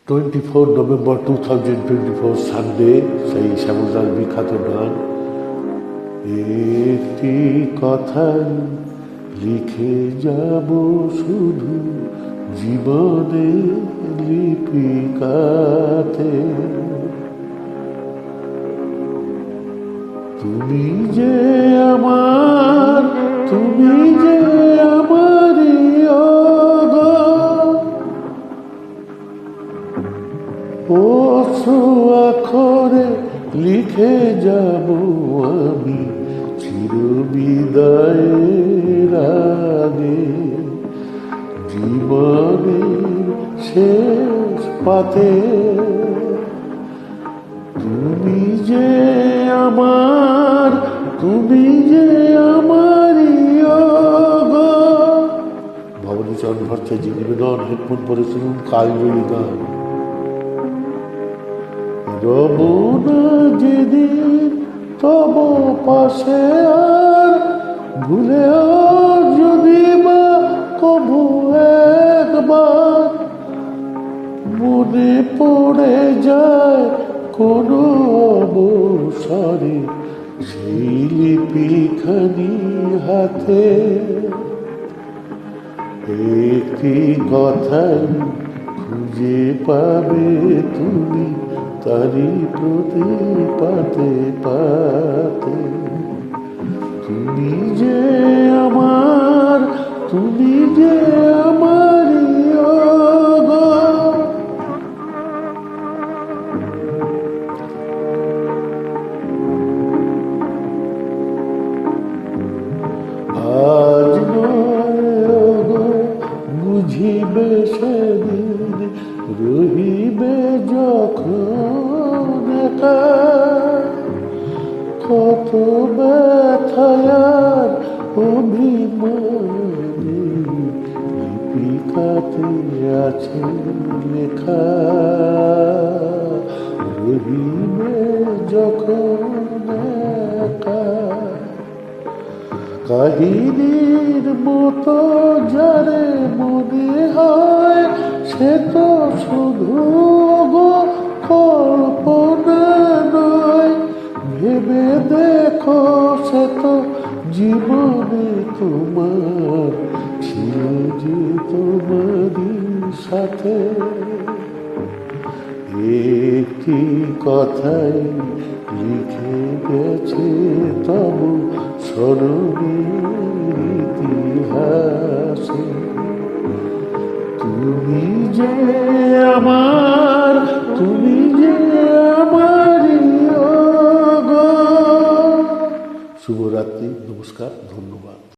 24 November 2024 Sunday, সেই শ্যামলদার বিখ্যাত গান। একটি কথাই লিখে যাব শুধু জীবনে লিপিকাতে, তুমি যে আমার, তুমি যে আমারই অক্ষরে লিখে যাব আমি চিরবিদায়ের আগে, জীবনের শেষ পাতে। তুমি যে আমার, তুমি যে আমারই ভবানীচরণ ভট্টাচার্য নিবেদন। হেডফোন পরে শুনুন কালজয়ী গান। রমনা যেদিন তব পাশে আর ভুলে যদি বা কবু একবার মনে পড়ে যায় কোনো অবসরে সেই লিপিখানি হাতে, একটি কথাই খুঁজে পাবে তুমি তারি প্রতি পাতে পাতে। তুমি যে আমার, তুমি যে আমারই আজ বুঝিবে সেদিন রহিবে যখন একা, কত ব্যথায়ার অভিমানে লিপিকাতে আছে লেখা, রহিবে যখন একা। কাহিনীর মতো যারে মনে হয় সে তো শুধু কল্পনা নয়, ভেবে দেখো সে তো জীবনে তোমার ছিল যে তোমারই সাথে। একটি কথাই লিখে গেছে তব স্মরণের ইতিহাসে, তুমি যে আমার, তুমি যে আমারই শুভরাত্রি, নমস্কার, ধন্যবাদ।